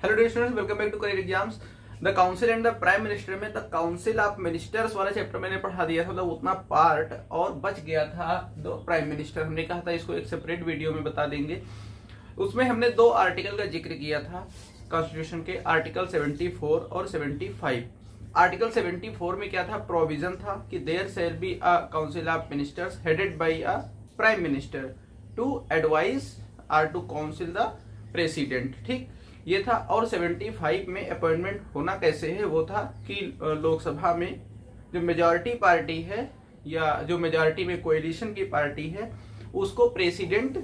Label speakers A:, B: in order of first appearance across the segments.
A: Hello dear students, welcome back to career exams. The council and the prime minister में the council of ministers वाला chapter मैंने पढ़ा दिया था, मतलब उतना पार्ट और बच गया था। दो प्राइम मिनिस्टर हमने कहा था इसको एक सेपरेट वीडियो में बता देंगे। उसमें हमने दो आर्टिकल का जिक्र किया था कॉन्स्टिट्यूशन के, आर्टिकल 74 और 75। आर्टिकल 74 में क्या था, प्रोविजन था कि there shall be a council of ministers headed by a prime minister to advise or to council the president. ठीक, ये था। और 75 में अपॉइंटमेंट होना कैसे है, वो था कि लोकसभा में जो मेजॉरिटी पार्टी है या जो मेजॉरिटी में कोएलिशन की पार्टी है उसको प्रेसिडेंट,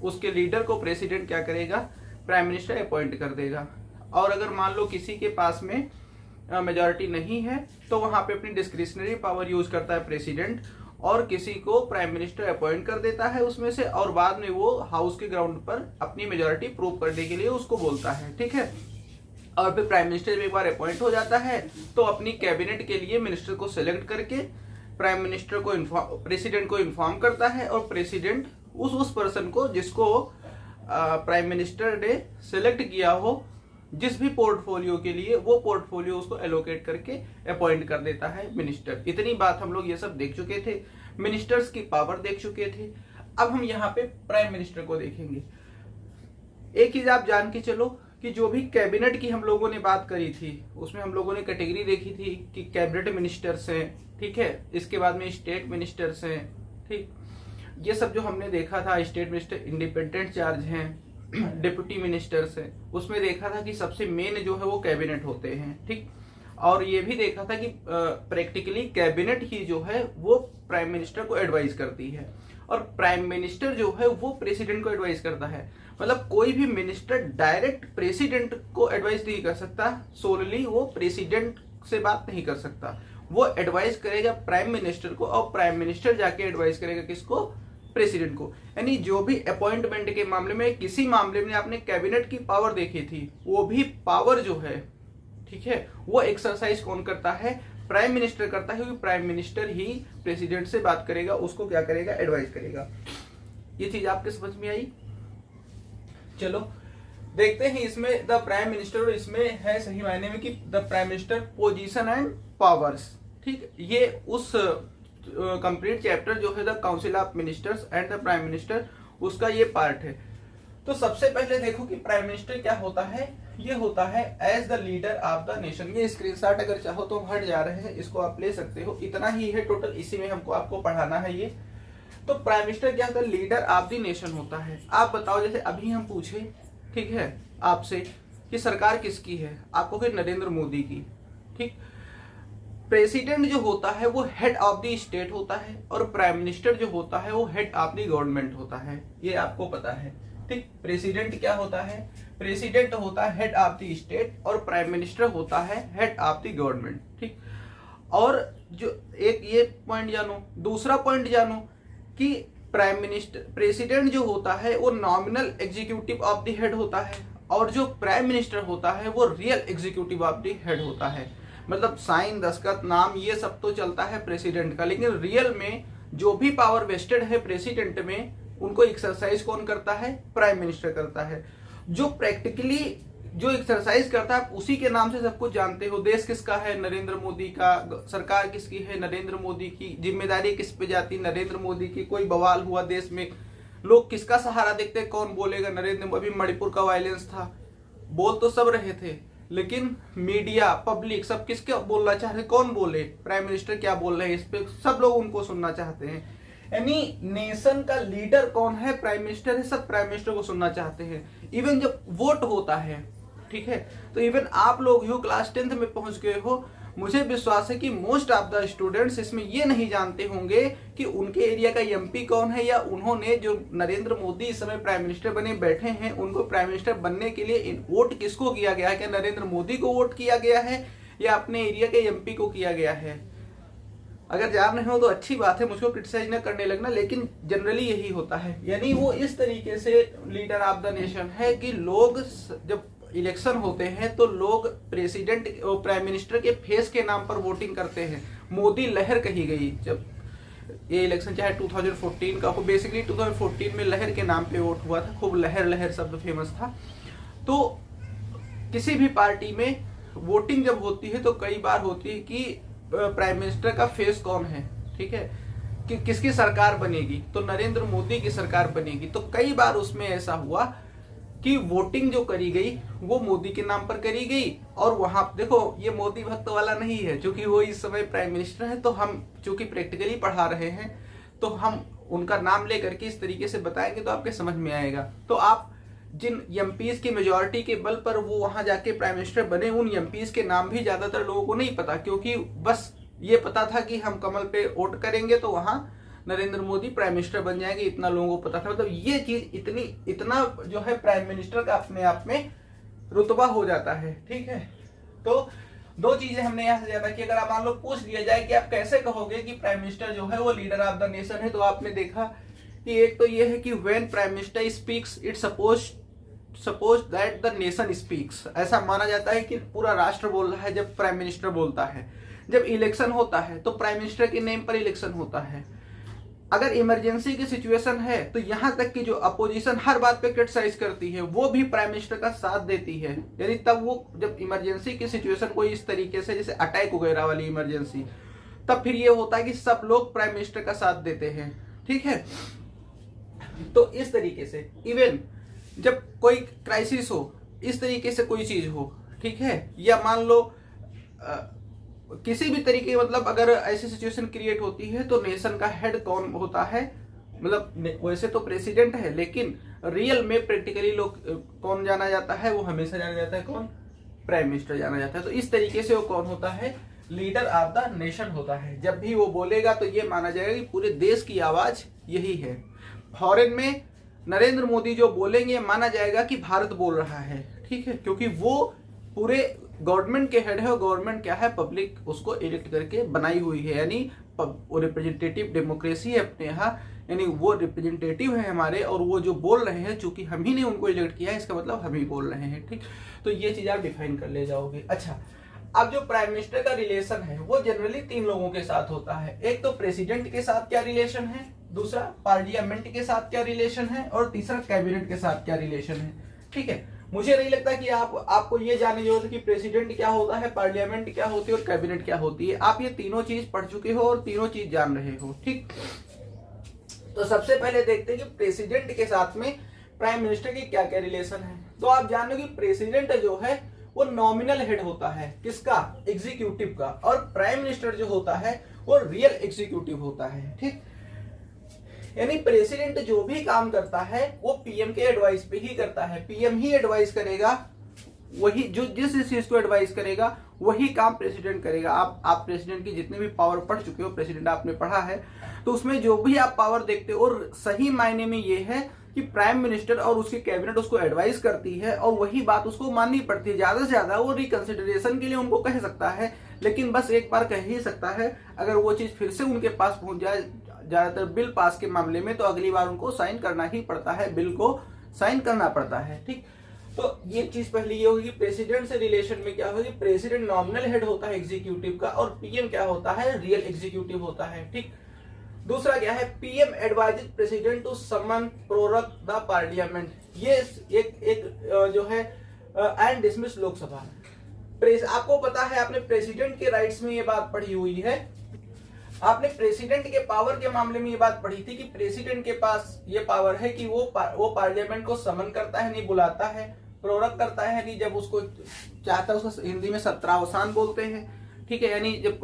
A: उसके लीडर को प्रेसिडेंट क्या करेगा, प्राइम मिनिस्टर अपॉइंट कर देगा। और अगर मान लो किसी के पास में मेजॉरिटी नहीं है तो वहां पे अपनी डिस्क्रिशनरी पावर यूज करता है प्रेसिडेंट और किसी को प्राइम मिनिस्टर अपॉइंट कर देता है उसमें से, और बाद में वो हाउस के ग्राउंड पर अपनी मेजॉरिटी प्रूव करने के लिए उसको बोलता है। ठीक है, और फिर प्राइम मिनिस्टर एक बार अपॉइंट हो जाता है तो अपनी कैबिनेट के लिए मिनिस्टर को सिलेक्ट करके प्राइम मिनिस्टर को प्रेसिडेंट को इन्फॉर्म करता है, और प्रेसिडेंट उस पर्सन को जिसको प्राइम मिनिस्टर ने सिलेक्ट किया हो जिस भी पोर्टफोलियो के लिए, वो पोर्टफोलियो उसको एलोकेट करके अपॉइंट कर देता है मिनिस्टर। इतनी बात हम लोग ये सब देख चुके थे, मिनिस्टर्स की पावर देख चुके थे। अब हम यहाँ पे प्राइम मिनिस्टर को देखेंगे। एक चीज आप जान के चलो कि जो भी कैबिनेट की हम लोगों ने बात करी थी उसमें हम लोगों ने कैटेगरी देखी थी कि कैबिनेट मिनिस्टर्स हैं, ठीक है, इसके बाद में स्टेट मिनिस्टर्स हैं। ठीक, ये सब जो हमने देखा था, स्टेट मिनिस्टर इंडिपेंडेंट चार्ज हैं, डिप्टी मिनिस्टर्स है, उसमें देखा था कि सबसे मेन जो है वो कैबिनेट होते हैं। ठीक, और ये भी देखा था कि प्रैक्टिकली कैबिनेट ही जो है वो प्राइम मिनिस्टर को एडवाइस करती है और प्राइम मिनिस्टर जो है वो प्रेसिडेंट को एडवाइस करता है। मतलब कोई भी मिनिस्टर डायरेक्ट प्रेसिडेंट को एडवाइस नहीं कर सकता, सोलली वो प्रेसिडेंट से बात नहीं कर सकता, वो एडवाइस करेगा प्राइम मिनिस्टर को और प्राइम मिनिस्टर जाके एडवाइस करेगा किसको, प्रेसिडेंट को। यानी जो भी अपॉइंटमेंट के मामले में, किसी मामले में आपने कैबिनेट की पावर देखी थी, वो भी पावर जो है, ठीक है, वो एक्सरसाइज कौन करता है, प्राइम मिनिस्टर करता है, क्योंकि प्राइम मिनिस्टर ही प्रेसिडेंट से बात करेगा, उसको क्या करेगा, एडवाइस करेगा। ये चीज आपके समझ में आई? चलो देखते हैं इसमें द प्राइम मिनिस्टर, और इसमें है सही मायने में कि the prime minister position and powers. ठीक, ये उस कंप्लीट चैप्टर जो है the council of ministers and the prime minister, उसका ये पार्ट है। तो सबसे पहले देखो कि प्राइम मिनिस्टर क्या होता है। ये होता है as the leader of the nation. ये स्क्रीनशॉट अगर चाहो तो हट जा रहे हैं, इसको आप ले सकते हो, इतना ही है टोटल, इसी में हमको आपको पढ़ाना है ये। तो प्राइम मिनिस्टर क्या होता है, लीडर ऑफ द नेशन होता है। आप बताओ, जैसे अभी हम पूछे, ठीक है, आपसे कि सरकार किसकी है, आपको कि नरेंद्र मोदी की। ठीक, प्रेसिडेंट जो होता है वो हेड ऑफ द स्टेट होता है और प्राइम मिनिस्टर जो होता है वो हेड ऑफ द गवर्नमेंट होता है, ये आपको पता है। ठीक, प्रेसिडेंट क्या होता है, प्रेसिडेंट होता है हेड ऑफ द स्टेट और प्राइम मिनिस्टर होता है हेड ऑफ द गवर्नमेंट। ठीक, और जो एक ये पॉइंट जानो, दूसरा पॉइंट जानो कि प्राइम मिनिस्टर, प्रेसिडेंट जो होता है वो nominal executive of the head होता है और जो प्राइम मिनिस्टर होता है वो real executive of the head होता है। मतलब साइन, दस्तखत, नाम, ये सब तो चलता है प्रेसिडेंट का, लेकिन रियल में जो भी पावर वेस्टेड है प्रेसिडेंट में, उनको एक्सरसाइज कौन करता है, प्राइम मिनिस्टर करता है। जो प्रैक्टिकली जो एक्सरसाइज करता है, उसी के नाम से सब कुछ जानते हो। देश किसका है, नरेंद्र मोदी का। सरकार किसकी है, नरेंद्र मोदी की। जिम्मेदारी किस पे जाती, नरेंद्र मोदी की। कोई बवाल हुआ देश में, लोग किसका सहारा देखते, कौन बोलेगा, नरेंद्र। अभी मणिपुर का वायलेंस था, बोल तो सब रहे थे, लेकिन मीडिया, पब्लिक सब किसके बोलना चाहते, कौन बोले, प्राइम मिनिस्टर क्या बोल रहे हैं, इस पे सब लोग उनको सुनना चाहते हैं। यानी नेशन का लीडर कौन है, प्राइम मिनिस्टर है, सब प्राइम मिनिस्टर को सुनना चाहते हैं। इवन जब वोट होता है, ठीक है, तो इवन आप लोग जो क्लास 10th में पहुंच गए हो, मुझे विश्वास है कि मोस्ट ऑफ द स्टूडेंट्स इसमें ये नहीं जानते होंगे कि उनके एरिया का एमपी कौन है, या उन्होंने जो नरेंद्र मोदी इस समय प्राइम मिनिस्टर बने बैठे हैं, उनको प्राइम मिनिस्टर बनने के लिए वोट किसको किया गया है, क्या नरेंद्र मोदी को वोट किया गया है या अपने एरिया के एमपी को किया गया है। अगर जान रहे हो तो अच्छी बात है, मुझको क्रिटिसाइज न करने लगना, लेकिन जनरली यही होता है। यानी वो इस तरीके से लीडर ऑफ द नेशन है कि लोग जब इलेक्शन होते हैं तो लोग प्रेसिडेंट और प्राइम मिनिस्टर के फेस के नाम पर वोटिंग करते हैं। मोदी लहर कही गई जब ये इलेक्शन, चाहे 2014 का हो, बेसिकली 2014 में लहर के नाम पे वोट हुआ था, खूब लहर लहर शब्द फेमस था। तो किसी भी पार्टी में वोटिंग जब होती है तो कई बार होती है कि प्राइम मिनिस्टर का फेस कौन है, ठीक है, कि किसकी सरकार बनेगी, तो नरेंद्र मोदी की सरकार बनेगी। तो कई बार उसमें ऐसा हुआ कि वोटिंग जो करी गई वो मोदी के नाम पर करी गई, और वहां देखो ये मोदी भक्त वाला नहीं है, क्योंकि वो इस समय प्राइम मिनिस्टर है, तो हम चूंकि प्रैक्टिकली पढ़ा रहे हैं तो हम उनका नाम लेकर के इस तरीके से बताएंगे तो आपके समझ में आएगा। तो आप जिन एमपीज की मेजोरिटी के बल पर वो वहां जाके प्राइम मिनिस्टर बने, उन एमपीज के नाम भी ज्यादातर लोगों को नहीं पता, क्योंकि बस ये पता था कि हम कमल पे वोट करेंगे तो वहां नरेंद्र मोदी प्राइम मिनिस्टर बन जाएंगे, इतना लोगों को पता था। मतलब ये चीज इतना जो है प्राइम मिनिस्टर का अपने आप में रुतबा हो जाता है, ठीक है। तो दो चीजें हमने यहाँ से जाना कि अगर आप मान लो पूछ लिया जाए कि आप कैसे कहोगे कि प्राइम मिनिस्टर जो है वो लीडर ऑफ द नेशन है, तो आपने देखा कि एक तो ये है कि when prime minister speaks it suppose that the nation speaks, ऐसा माना जाता है कि पूरा राष्ट्र बोल रहा है जब प्राइम मिनिस्टर बोलता है। जब इलेक्शन होता है तो प्राइम मिनिस्टर के नेम पर इलेक्शन होता है। अगर इमरजेंसी की सिचुएशन है तो यहाँ तक कि जो अपोजिशन हर बात पे क्रिटिसाइज करती है वो भी प्राइम मिनिस्टर का साथ देती है, यानी तब वो जब इमरजेंसी की सिचुएशन कोई इस तरीके से जैसे अटैक वगैरह वाली इमरजेंसी, तब फिर ये होता है कि सब लोग प्राइम मिनिस्टर का साथ देते हैं, ठीक है। तो इस तरीके से इवन जब कोई क्राइसिस हो, इस तरीके से कोई चीज हो, ठीक है, या मान लो किसी भी तरीके मतलब अगर ऐसी सिचुएशन क्रिएट होती है तो नेशन का हेड कौन होता है, मतलब वैसे तो प्रेसिडेंट है, लेकिन रियल में प्रैक्टिकली लोग कौन जाना जाता है, वो हमेशा जाना जाता है कौन, प्राइम मिनिस्टर जाना जाता है। तो इस तरीके से वो कौन होता है, लीडर ऑफ द नेशन होता है। जब भी वो बोलेगा तो ये माना जाएगा कि पूरे देश की आवाज यही है। फॉरेन में नरेंद्र मोदी जो बोलेंगे माना जाएगा कि भारत बोल रहा है, ठीक है, क्योंकि वो पूरे गवर्नमेंट के हेड है, और गवर्नमेंट क्या है, पब्लिक उसको इलेक्ट करके बनाई हुई है, यानी वो रिप्रेजेंटेटिव डेमोक्रेसी है अपने यहाँ, यानी वो रिप्रेजेंटेटिव है हमारे, और वो जो बोल रहे हैं चूंकि हम ही ने उनको इलेक्ट किया है, इसका मतलब हम ही बोल रहे हैं, ठीक। तो ये चीज आप डिफाइन कर ले जाओगे। अच्छा, अब जो प्राइम मिनिस्टर का रिलेशन है वो जनरली तीन लोगों के साथ होता है। एक तो प्रेसिडेंट के साथ क्या रिलेशन है, दूसरा पार्लियामेंट के साथ क्या रिलेशन है, और तीसरा कैबिनेट के साथ क्या रिलेशन है, ठीक है। मुझे नहीं लगता कि आपको ये जानने की जरूरत है कि प्रेसिडेंट क्या होता है, पार्लियामेंट क्या होती है और कैबिनेट क्या होती है। आप ये तीनों चीज पढ़ चुके हो और तीनों चीज जान रहे हो, ठीक। तो सबसे पहले देखते हैं कि प्रेसिडेंट के साथ में प्राइम मिनिस्टर की क्या क्या रिलेशन है। तो आप जानो कि प्रेसिडेंट जो है वो नॉमिनल हेड होता है, किसका, एग्जीक्यूटिव का, और प्राइम मिनिस्टर जो होता है वो रियल एग्जीक्यूटिव होता है, ठीक। यानी प्रेसिडेंट जो भी काम करता है वो पीएम के एडवाइस पे ही करता है, पीएम ही एडवाइस करेगा, वही जो जिस चीज को एडवाइस करेगा वही काम प्रेसिडेंट करेगा। आप प्रेसिडेंट की जितने भी पावर पढ़ चुके हो, प्रेसिडेंट आपने पढ़ा है, तो उसमें जो भी आप पावर देखते हो, और सही मायने में ये है कि प्राइम मिनिस्टर और उसकी कैबिनेट उसको एडवाइस करती है और वही बात उसको माननी पड़ती है। ज्यादा से ज्यादा वो रिकंसिडरेशन के लिए उनको कह सकता है, लेकिन बस एक बार कह ही सकता है। अगर वो चीज फिर से उनके पास पहुंच जाए, ज्यादातर बिल पास के मामले में, तो अगली बार उनको साइन करना ही पड़ता है, बिल को साइन करना पड़ता है, ठीक। तो ये चीज पहले ये होगी, प्रेसिडेंट से रिलेशन में क्या होगी, प्रेसिडेंट नॉमिनल हेड होता है एग्जीक्यूटिव का, और पीएम क्या होता है, रियल एग्जीक्यूटिव होता है, ठीक। दूसरा क्या है, PM advises president to summon prorogue the parliament. ये एक जो है एंड डिसमिस लोकसभा। आपको पता है, आपने प्रेसिडेंट के राइट्स में ये बात पढ़ी हुई है, आपने प्रेसिडेंट के पावर के मामले में ये बात पढ़ी थी कि प्रेसिडेंट के पास ये पावर है कि वो पार्लियामेंट को समन करता है, नहीं बुलाता है, प्रोरग करता है, नहीं जब उसको चाहता है, उसको हिंदी में सत्रावसान बोलते हैं, ठीक है, यानी जब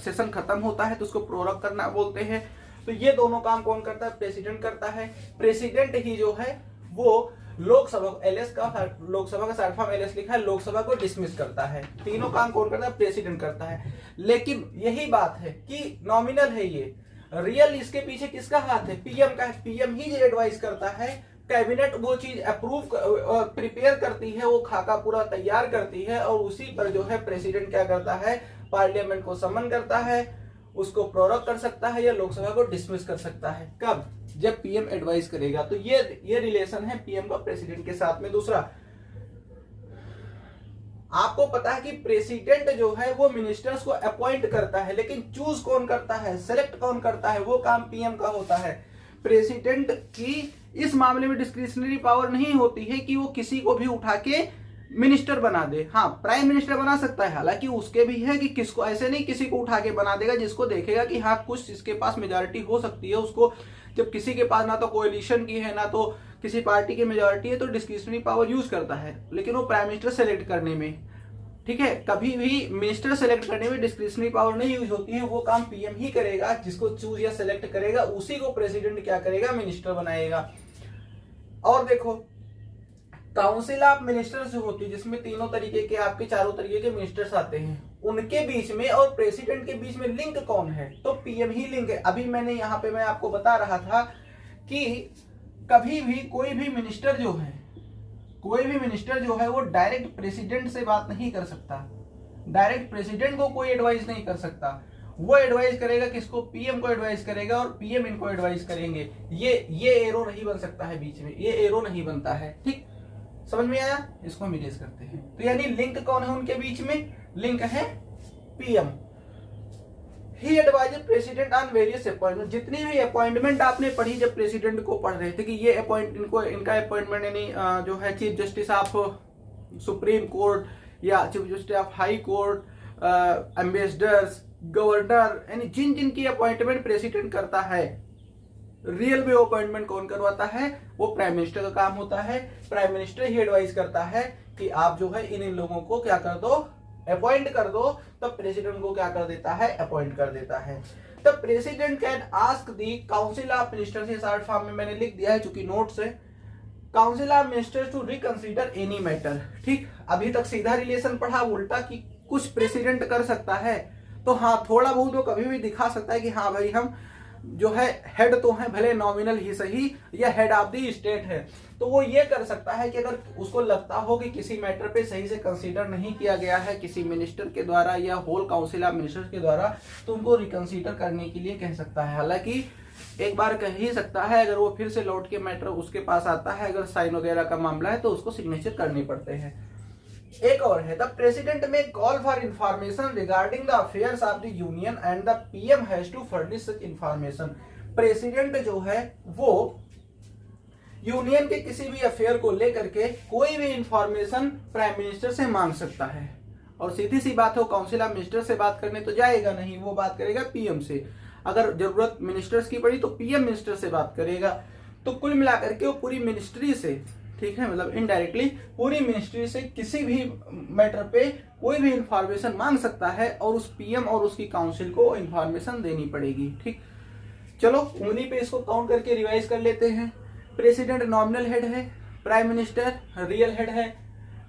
A: सेशन खत्म होता है तो उसको प्रोरग करना बोलते हैं। तो ये दोनों काम कौन करता है, प्रेसिडेंट करता है। प्रेसिडेंट ही जो है वो लोकसभा एलएस का, लोकसभा का शॉर्ट फॉर्म एलएस लिखा है, लोकसभा को डिसमिस करता है। तीनों काम कौन करता है, प्रेसिडेंट करता है। लेकिन यही बात है कि नॉमिनल है ये, रियल इसके पीछे किसका हाथ है, पीएम का है। पीएम ही एडवाइस करता है, कैबिनेट वो चीज अप्रूव प्रिपेयर करती है, वो खाका पूरा तैयार करती है, और उसी पर जो है प्रेसिडेंट क्या करता है, पार्लियामेंट को समन करता है, उसको प्रोरग कर सकता है या लोकसभा को डिसमिस कर सकता है। कब, जब पीएम एडवाइस करेगा। तो ये रिलेशन है पीएम का प्रेसिडेंट के साथ में। दूसरा, आपको पता है कि प्रेसिडेंट जो है वो मिनिस्टर्स को अपॉइंट करता है, लेकिन चूज कौन करता है, सेलेक्ट कौन करता है, वो काम पीएम का होता है। प्रेसिडेंट की इस मामले में डिस्क्रिशनरी पावर नहीं होती है कि वो किसी को भी उठा के मिनिस्टर बना दे। हाँ, प्राइम मिनिस्टर बना सकता है, हालांकि उसके भी है कि किसको, ऐसे नहीं किसी को उठा के बना देगा जिसको देखेगा कि हाँ कुछ इसके पास मेजॉरिटी हो सकती है उसको। जब किसी के पास ना तो कोएलिशन की है ना तो किसी पार्टी की मेजॉरिटी है तो डिस्क्रिशनरी पावर यूज करता है, लेकिन वो प्राइम मिनिस्टर सेलेक्ट करने में, ठीक है, कभी भी मिनिस्टर सेलेक्ट करने में डिस्क्रिशनरी पावर नहीं यूज होती है। वो काम पीएम ही करेगा, जिसको चूज या सेलेक्ट करेगा उसी को प्रेसिडेंट क्या करेगा, मिनिस्टर बनाएगा। और देखो काउंसिल ऑफ मिनिस्टर्स जो होती है जिसमें तीनों तरीके के आपके चारों तरीके के मिनिस्टर्स आते हैं, उनके बीच में और प्रेसिडेंट के बीच में लिंक कौन है, तो पीएम ही लिंक है। अभी मैंने यहाँ पे मैं आपको बता रहा था कि कभी भी कोई भी मिनिस्टर जो है वो डायरेक्ट प्रेसिडेंट से बात नहीं कर सकता, डायरेक्ट प्रेसिडेंट को कोई एडवाइस नहीं कर सकता। वो एडवाइस करेगा किसको, पीएम को एडवाइस करेगा और पीएम इनको एडवाइस करेंगे। ये एरो नहीं बन सकता है बीच में, ये एरो नहीं बनता है। ठीक, समझ में आया? इसको हम इरेज करते हैं। तो यानी लिंक कौन है उनके बीच में, लिंक है PM. He adviser president on various appointment. जितनी भी अपॉइंटमेंट आपने पढ़ी जब प्रेसिडेंट को पढ़ रहे थे कि ये इनका अपॉइंटमेंट यानी जो है chief justice of supreme court या chief justice of high court, ambassadors, governor, यानी जिन जिन की अपॉइंटमेंट प्रेसिडेंट करता है, रियल में अपॉइंटमेंट कौन करवाता है, वो प्राइम मिनिस्टर का काम होता है। प्राइम मिनिस्टर ही एडवाइस करता है कि आप जो है इन लोगों को क्या कर दो, अपॉइंट कर दो। तब प्रेसिडेंट को क्या कर देता है, अपॉइंट कर देता है। तब president can ask the council of ministers, ये शॉर्ट फॉर्म में मैंने लिख दिया है चूंकि नोट्स है, council of ministers to reconsider any matter. ठीक, अभी तक सीधा रिलेशन पढ़ा, उल्टा कि कुछ प्रेसिडेंट कर सकता है तो हाँ थोड़ा बहुत वो कभी भी दिखा सकता है कि हाँ भाई हम जो है हेड तो है, भले नॉमिनल ही सही, या हेड ऑफ द स्टेट है, तो वो ये कर सकता है कि अगर उसको लगता हो कि किसी मैटर पे सही से कंसीडर नहीं किया गया है किसी मिनिस्टर के द्वारा या होल काउंसिल ऑफ मिनिस्टर्स के द्वारा, तो उनको रिकंसीडर करने के लिए कह सकता है। हालांकि एक बार कह ही सकता है, अगर वो फिर से लौट के मैटर उसके पास आता है, अगर साइन वगैरह का मामला है तो उसको सिग्नेचर करने पड़ते हैं। एक और है, the president may call for information regarding the affairs of the union and the PM has to furnish such information. President जो है वो यूनियन के किसी भी अफेयर को लेकर के कोई भी इंफॉर्मेशन प्राइम मिनिस्टर से मांग सकता है। और सीधी सी बात है, वो काउंसिल ऑफ मिनिस्टर से बात करने तो जाएगा नहीं, वो बात करेगा पीएम से। अगर जरूरत मिनिस्टर्स की पड़ी तो पीएम मिनिस्टर से बात करेगा। तो कुल मिलाकर के वो पूरी मिनिस्ट्री से, ठीक है, मतलब इनडायरेक्टली पूरी मिनिस्ट्री से किसी भी मैटर पे कोई भी इंफॉर्मेशन मांग सकता है और उस पीएम और उसकी काउंसिल को इंफॉर्मेशन देनी पड़ेगी। ठीक, चलो उंगली पे इसको काउंट करके रिवाइज कर लेते हैं। प्रेसिडेंट नॉमिनल हेड है, प्राइम मिनिस्टर रियल हेड है।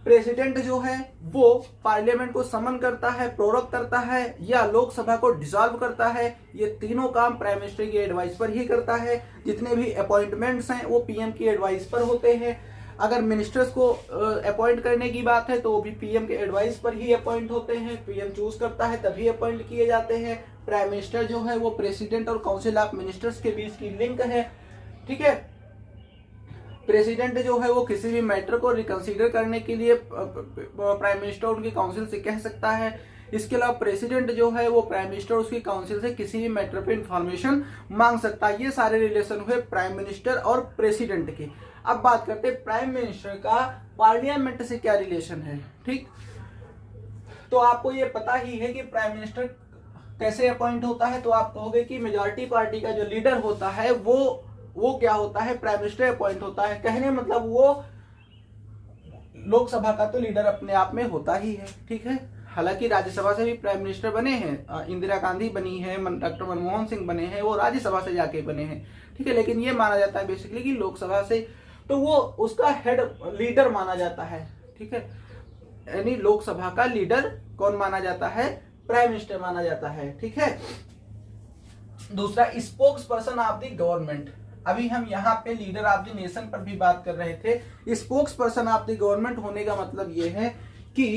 A: प्रेसिडेंट जो है वो पार्लियामेंट को समन करता है, प्रोरोग करता है या लोकसभा को डिसॉल्व करता है। ये तीनों काम प्राइम मिनिस्टर की एडवाइस पर ही करता है। जितने भी अपॉइंटमेंट्स हैं वो पीएम की एडवाइस पर होते हैं। अगर मिनिस्टर्स को अपॉइंट करने की बात है तो वो भी पीएम के एडवाइस पर ही अपॉइंट होते हैं। पीएम चूज करता है तभी अपॉइंट किए जाते हैं। प्राइम मिनिस्टर जो है वो प्रेसिडेंट और काउंसिल ऑफ मिनिस्टर्स के बीच की लिंक है। ठीक है, प्रेसिडेंट जो है वो किसी भी मैटर को रिकंसीडर करने के लिए प्राइम मिनिस्टर उनकी काउंसिल से कह सकता है। इसके अलावा प्रेसिडेंट जो है वो प्राइम मिनिस्टर उसकी काउंसिल से किसी भी मैटर पे इंफॉर्मेशन मांग सकता है। ये सारे रिलेशन हुए प्राइम मिनिस्टर और प्रेसिडेंट के। अब बात करते हैं प्राइम मिनिस्टर का पार्लियामेंट से क्या रिलेशन है। ठीक, तो आपको ये पता ही है कि प्राइम मिनिस्टर कैसे अपॉइंट होता है। तो आप कहोगे कि मेजॉरिटी पार्टी का जो लीडर होता है वो क्या होता है, प्राइम मिनिस्टर अपॉइंट होता है। कहने मतलब वो लोकसभा का तो लीडर अपने आप में होता ही है। ठीक है, हालांकि राज्यसभा से भी प्राइम मिनिस्टर बने हैं, इंदिरा गांधी बनी है, डॉक्टर मनमोहन सिंह बने हैं, वो राज्यसभा से जाके बने हैं। ठीक है, लेकिन ये माना जाता है बेसिकली कि लोकसभा से तो वो उसका हेड लीडर माना जाता है। ठीक है, यानी लोकसभा का लीडर कौन माना जाता है, प्राइम मिनिस्टर माना जाता है। ठीक है, दूसरा spokes person of the government. अभी हम यहाँ पे लीडर ऑफ द नेशन पर भी बात कर रहे थे। Spokes person of the government होने का मतलब ये है कि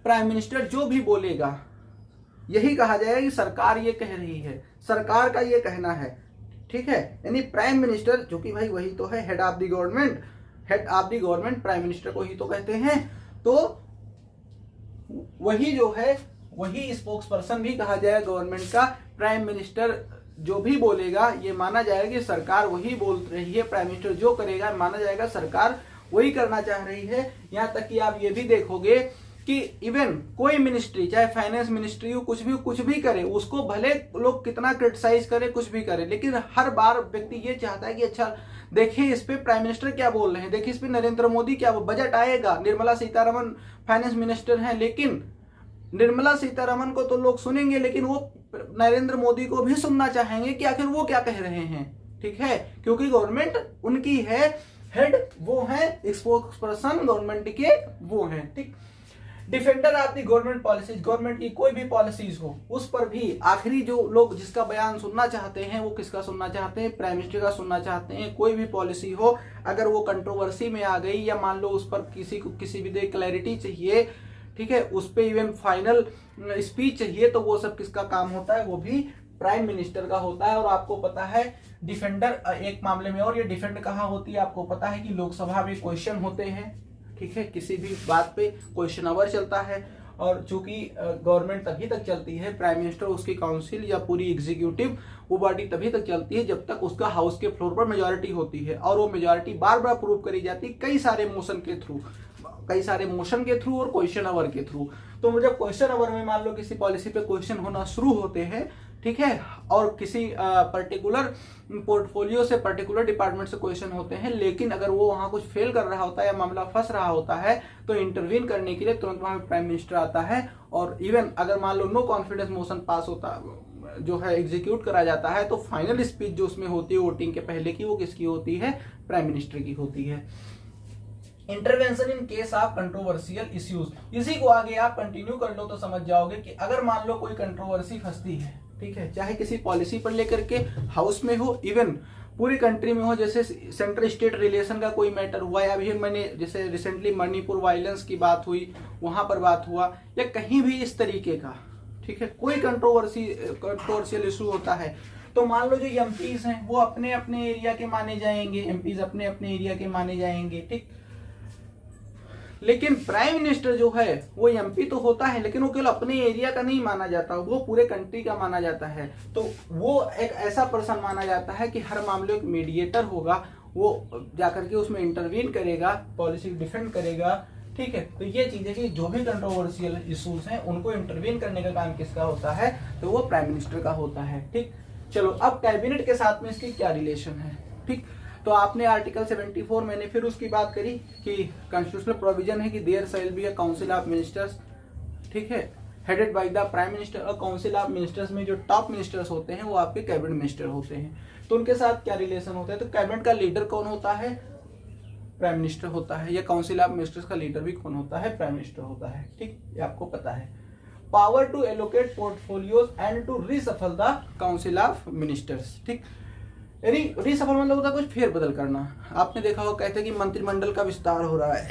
A: प्राइम मिनिस्टर जो भी बोलेगा यही कहा जाएगा कि सरकार ये कह रही है, सरकार का ये कहना है। ठीक है, यानी प्राइम मिनिस्टर जो कि भाई वही तो है head of the government, head of the government prime minister को ही तो कहते हैं। तो वही जो है वही स्पोक्स पर्सन भी कहा जाएगा गवर्नमेंट का। प्राइम मिनिस्टर जो भी बोलेगा ये माना जाएगा कि सरकार वही बोल रही है। प्राइम मिनिस्टर जो करेगा माना जाएगा सरकार वही करना चाह रही है। यहाँ तक कि आप ये भी देखोगे कि इवन कोई मिनिस्ट्री, चाहे फाइनेंस मिनिस्ट्री हो, कुछ भी करे, उसको भले लोग कितना क्रिटिसाइज करे, कुछ भी करे, लेकिन हर बार व्यक्ति ये चाहता है कि अच्छा देखिए इस पे प्राइम मिनिस्टर क्या बोल रहे हैं, देखिए इस पे नरेंद्र मोदी क्या, बजट आएगा, निर्मला सीतारमण फाइनेंस मिनिस्टर हैं, लेकिन निर्मला सीतारमण को तो लोग सुनेंगे, लेकिन वो नरेंद्र मोदी को भी सुनना चाहेंगे कि आखिर वो क्या कह रहे हैं। ठीक है, क्योंकि गवर्नमेंट उनकी है, हेड वो है, स्पोक्स पर्सन गवर्नमेंट के वो हैं। ठीक, defender of the government policies, government की कोई भी पॉलिसीज हो उस पर भी आखिरी जो लोग जिसका बयान सुनना चाहते हैं वो किसका सुनना चाहते हैं, प्राइम मिनिस्टर का सुनना चाहते हैं। कोई भी पॉलिसी हो अगर वो कंट्रोवर्सी में आ गई या मान लो उस पर किसी को किसी भी क्लैरिटी चाहिए, ठीक है, उस पर इवन फाइनल स्पीच चाहिए, तो वो सब किसका काम होता है, वो भी प्राइम मिनिस्टर का होता है। और आपको पता है डिफेंडर एक मामले में, और ये डिफेंड कहाँ होती है आपको पता है कि लोकसभा में क्वेश्चन होते हैं, ठीक है, किसी भी बात पे क्वेश्चन आवर चलता है, और चूंकि गवर्नमेंट तभी तक चलती है, प्राइम मिनिस्टर, उसकी काउंसिल या पूरी एग्जीक्यूटिव वो बॉडी तभी तक चलती है जब तक उसका हाउस के फ्लोर पर मेजॉरिटी होती है, और वो मेजॉरिटी बार बार प्रूव करी जाती है कई सारे मोशन के थ्रू और क्वेश्चन आवर के थ्रू। तो जब क्वेश्चन आवर में मान लो किसी पॉलिसी पे क्वेश्चन होना शुरू होते हैं, ठीक है, और किसी पर्टिकुलर पोर्टफोलियो से, पर्टिकुलर डिपार्टमेंट से क्वेश्चन होते हैं, लेकिन अगर वो वहां कुछ फेल कर रहा होता है या मामला फंस रहा होता है, तो इंटरवीन करने के लिए तुरंत वहां प्राइम मिनिस्टर आता है। और इवन अगर मान लो नो कॉन्फिडेंस मोशन पास होता जो है एग्जीक्यूट करा जाता है, तो फाइनल स्पीच जो उसमें होती है वोटिंग के पहले की, वो किसकी होती है, प्राइम मिनिस्टर की होती है। Intervention in case of controversial issues, इसी को आगे आप कंटिन्यू कर लो तो समझ जाओगे कि अगर मान लो कोई कंट्रोवर्सी फंसती है, ठीक है, चाहे किसी पॉलिसी पर लेकर के हाउस में हो, इवन पूरी कंट्री में हो, जैसे सेंट्रल स्टेट रिलेशन का कोई मैटर हुआ, या अभी मैंने जैसे रिसेंटली मणिपुर वायलेंस की बात हुई, वहां पर बात हुआ, या कहीं भी इस तरीके का, ठीक है, कोई कंट्रोवर्शियल इशू होता है, तो मान लो जो एमपीज हैं वो अपने अपने एरिया के माने जाएंगे, एमपीज अपने अपने एरिया के माने जाएंगे, ठीक, लेकिन प्राइम मिनिस्टर जो है वो एमपी तो होता है, लेकिन वो केवल अपने एरिया का नहीं माना जाता, वो पूरे कंट्री का माना जाता है। तो वो एक ऐसा पर्सन माना जाता है कि हर मामले में मीडिएटर होगा, वो जाकर के उसमें इंटरवीन करेगा, पॉलिसी डिफेंड करेगा, ठीक है। तो ये चीज है कि जो भी कंट्रोवर्शियल इश्यूज हैं उनको इंटरवीन करने का काम किसका होता है, तो वो प्राइम मिनिस्टर का होता है, ठीक। चलो अब कैबिनेट के साथ में इसकी क्या रिलेशन है, ठीक। तो आपने आर्टिकल 74 मैंने फिर उसकी बात करी कि कॉन्स्टिट्यूशनल प्रोविजन है कि there shall be a council of ministers, ठीक है, headed by the prime minister. और काउंसिल ऑफ मिनिस्टर्स में जो टॉप मिनिस्टर्स होते हैं वो आपके कैबिनेट मिनिस्टर होते हैं। तो उनके साथ क्या रिलेशन होता है, तो कैबिनेट का लीडर कौन होता है, प्राइम मिनिस्टर होता है, या काउंसिल ऑफ मिनिस्टर्स का लीडर भी कौन होता है, प्राइम मिनिस्टर होता है, ठीक, ये आपको पता है। Power to allocate portfolios and to reshuffle the council of ministers, ठीक। रीशफल मतलब होता है कुछ फेर बदल करना। आपने देखा होगा कहते हैं कि मंत्रिमंडल का विस्तार हो रहा है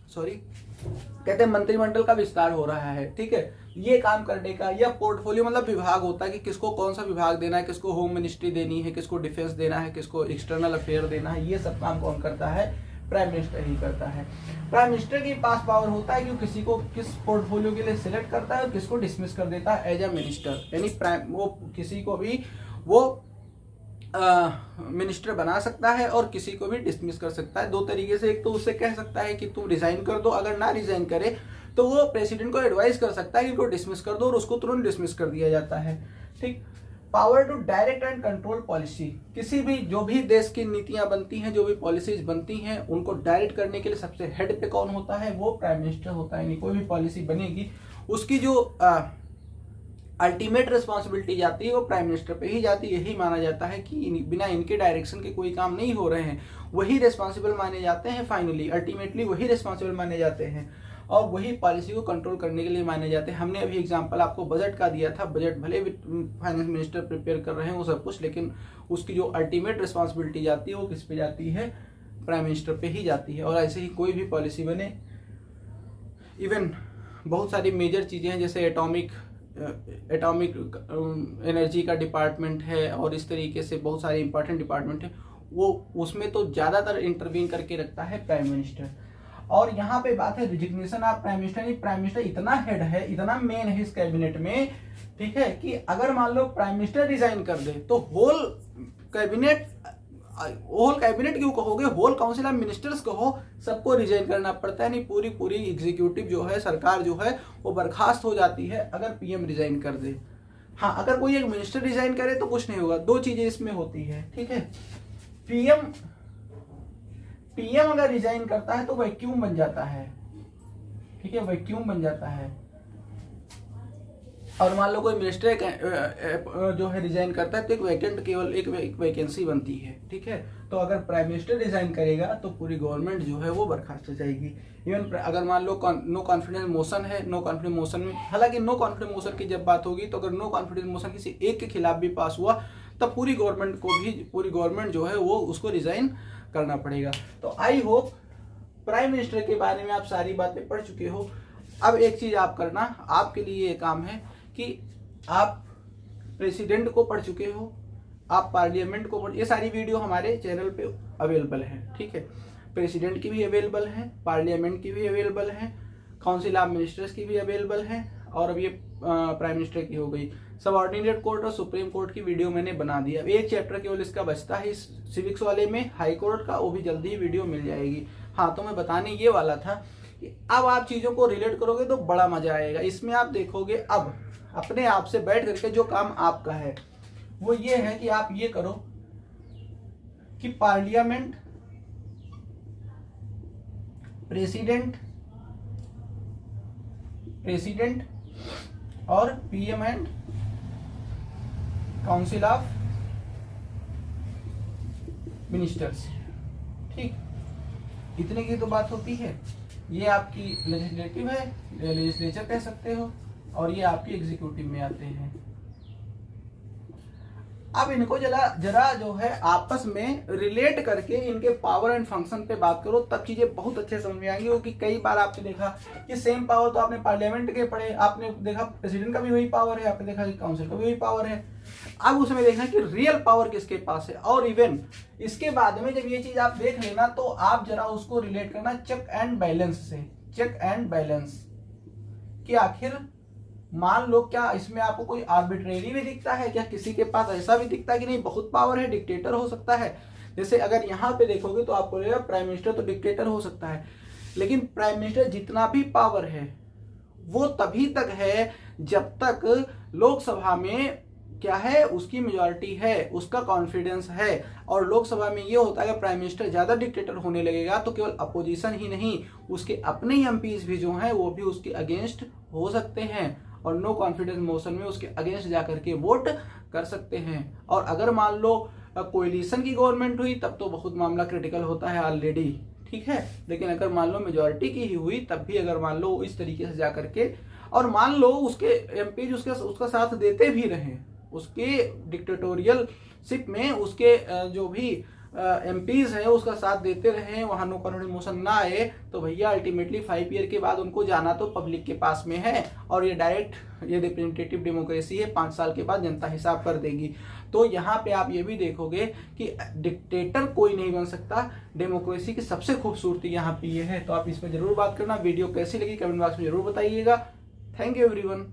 A: सॉरी, कहते हैं मंत्रिमंडल का विस्तार हो रहा है, ठीक है, ये काम करने का। या पोर्टफोलियो मतलब विभाग होता है कि किसको कौन सा विभाग देना है, किसको होम मिनिस्ट्री देनी है, किसको डिफेंस देना है, किसको एक्सटर्नल अफेयर देना है, ये सब काम कौन करता है, प्राइम मिनिस्टर ही करता है। प्राइम मिनिस्टर के पास पावर होता है कि किसी को किस पोर्टफोलियो के लिए सिलेक्ट करता है और किसको डिसमिस कर देता है एज ए मिनिस्टर, यानी प्राइम वो किसी को भी वो मिनिस्टर बना सकता है और किसी को भी डिसमिस कर सकता है। दो तरीके से, एक तो उससे कह सकता है कि तुम रिजाइन कर दो, अगर ना रिजाइन करे तो वो प्रेसिडेंट को एडवाइस कर सकता है कि उनको डिसमिस कर दो, और उसको तुरंत डिसमिस कर दिया जाता है, ठीक। Power to direct and control policy, किसी भी जो भी देश की नीतियां बनती हैं, जो भी पॉलिसीज बनती हैं, उनको डायरेक्ट करने के लिए सबसे हेड पे कौन होता है, वो प्राइम मिनिस्टर होता है। कोई भी पॉलिसी बनेगी उसकी जो अल्टीमेट रिस्पॉन्सिबिलिटी जाती है वो प्राइम मिनिस्टर पे ही जाती है। यही माना जाता है कि बिना इनके डायरेक्शन के कोई काम नहीं हो रहे हैं, वही रिस्पॉन्सिबल माने जाते हैं, फाइनली अल्टीमेटली वही रिस्पॉन्सिबल माने जाते हैं, और वही पॉलिसी को कंट्रोल करने के लिए माने जाते हैं। हमने अभी एग्जांपल आपको बजट का दिया था, बजट भले फाइनेंस मिनिस्टर प्रिपेयर कर रहे हैं वो सब कुछ, लेकिन उसकी जो अल्टीमेट रिस्पॉन्सिबिलिटी जाती है वो किस पे जाती है, प्राइम मिनिस्टर पे ही जाती है। और ऐसे ही कोई भी पॉलिसी बने, इवन बहुत सारी मेजर चीजें हैं, जैसे एटॉमिक एनर्जी का डिपार्टमेंट है, और इस तरीके से बहुत सारे इंपॉर्टेंट डिपार्टमेंट है, वो उसमें तो ज्यादातर इंटरवीन करके रखता है प्राइम मिनिस्टर। और यहाँ पे बात है resignation of prime minister. Prime minister इतना हेड है, इतना मेन है इस कैबिनेट में, ठीक है, कि अगर मान लो प्राइम मिनिस्टर रिजाइन कर दे तो होल कैबिनेट होल कैबिनेट क्यों कहोगे, होल काउंसिल ऑफ मिनिस्टर्स कहो, सबको रिजाइन करना पड़ता है। नहीं, पूरी एग्जीक्यूटिव जो है, सरकार जो है वो बर्खास्त हो जाती है अगर पीएम रिजाइन कर दे। हाँ, अगर कोई एक मिनिस्टर रिजाइन करे तो कुछ नहीं होगा। दो चीजें इसमें होती है, ठीक है। पीएम अगर रिजाइन करता है तो वैक्यूम बन जाता है, ठीक है, वैक्यूम बन जाता है। और मान लो कोई मिनिस्टर जो है रिजाइन करता है तो एक वैकेंट, केवल एक वैकेंसी बनती है, ठीक है। तो अगर प्राइम मिनिस्टर रिजाइन करेगा तो पूरी गवर्नमेंट जो है वो बर्खास्त हो जाएगी। इवन अगर मान लो नो कॉन्फिडेंस मोशन है, नो कॉन्फिडेंस मोशन में, हालांकि नो कॉन्फिडेंस मोशन की जब बात होगी तो अगर नो कॉन्फिडेंस मोशन किसी एक के खिलाफ भी पास हुआ तब पूरी गवर्नमेंट जो है वो उसको रिजाइन करना पड़ेगा। तो आई होप प्राइम मिनिस्टर के बारे में आप सारी बातें पढ़ चुके हो। अब एक चीज आप करना, आपके लिए ये काम है कि आप प्रेसिडेंट को पढ़ चुके हो, आप पार्लियामेंट को पढ़, ये सारी वीडियो हमारे चैनल पे अवेलेबल है, ठीक है। प्रेसिडेंट की भी अवेलेबल है, पार्लियामेंट की भी अवेलेबल है, काउंसिल ऑफ मिनिस्टर्स की भी अवेलेबल है, और अब ये प्राइम मिनिस्टर की हो गई। सबऑर्डिनेट कोर्ट और सुप्रीम कोर्ट की वीडियो मैंने बना दी। अब एक चैप्टर केवल इसका बचता है इस सिविक्स वाले में, हाई कोर्ट का, वो भी जल्दी ही वीडियो मिल जाएगी। हाँ, तो मैं बताने ये वाला था कि अब आप चीजों को रिलेट करोगे तो बड़ा मजा आएगा। इसमें आप देखोगे अब अपने आप से बैठ करके जो काम आपका है वो ये है कि आप ये करो कि पार्लियामेंट, प्रेसिडेंट और PM and council of ministers, ठीक, इतने की तो बात होती है। ये आपकी लेजिस्लेटिव है, लेजिस्लेचर कह सकते हो, और ये आपकी एग्जीक्यूटिव में आते हैं। अब इनको जरा जो है आपस में रिलेट करके इनके पावर एंड फंक्शन पे बात करो, तब चीजें बहुत अच्छे समझ में आएंगी। क्योंकि कई बार आपने देखा कि सेम पावर तो आपने पार्लियामेंट के पढ़े, आपने देखा प्रेसिडेंट का भी वही पावर है, आपने देखा कि काउंसिल का भी वही पावर है। अब उसमें देखना कि रियल पावर किसके पास है। और इवन इसके बाद में जब ये चीज आप देख लेना तो आप जरा उसको रिलेट करना चेक एंड बैलेंस से, चेक एंड बैलेंस कि आखिर मान लो क्या इसमें आपको कोई आर्बिट्रेरी भी दिखता है, क्या किसी के पास ऐसा भी दिखता है कि नहीं बहुत पावर है, डिक्टेटर हो सकता है। जैसे अगर यहाँ पे देखोगे तो आपको लगेगा प्राइम मिनिस्टर तो डिक्टेटर हो सकता है, लेकिन प्राइम मिनिस्टर जितना भी पावर है वो तभी तक है जब तक लोकसभा में क्या है, उसकी मेजॉरिटी है, उसका कॉन्फिडेंस है। और लोकसभा में ये होता है कि प्राइम मिनिस्टर ज्यादा डिक्टेटर होने लगेगा तो केवल अपोजिशन ही नहीं, उसके अपने एमपीज भी जो हैं वो भी उसके अगेंस्ट हो सकते हैं, और नो कॉन्फिडेंस मोशन में उसके अगेंस्ट जाकर के वोट कर सकते हैं। और अगर मान लो कोएलिशन की गवर्नमेंट हुई तब तो बहुत मामला क्रिटिकल होता है ऑलरेडी, ठीक है। लेकिन अगर मान लो मेजॉरिटी की ही हुई तब भी अगर मान लो इस तरीके से जाकर के, और मान लो उसके एमपी उसका साथ देते भी रहे, उसके डिक्टेटोरियल शिप में उसके जो भी एमपीज हैं उसका साथ देते रहे, वहां नो कॉन्फिडेंस मोशन ना आए, तो भैया अल्टीमेटली 5 ईयर के बाद उनको जाना तो पब्लिक के पास में है। और ये डायरेक्ट ये रिप्रेजेंटेटिव डेमोक्रेसी है, 5 साल के बाद जनता हिसाब कर देगी। तो यहाँ पे आप ये भी देखोगे कि डिक्टेटर कोई नहीं बन सकता। डेमोक्रेसी की सबसे खूबसूरती यहाँ पे ये है। तो आप इस पर जरूर बात करना। वीडियो कैसी लगी कमेंट बॉक्स में जरूर बताइएगा। Thank you everyone.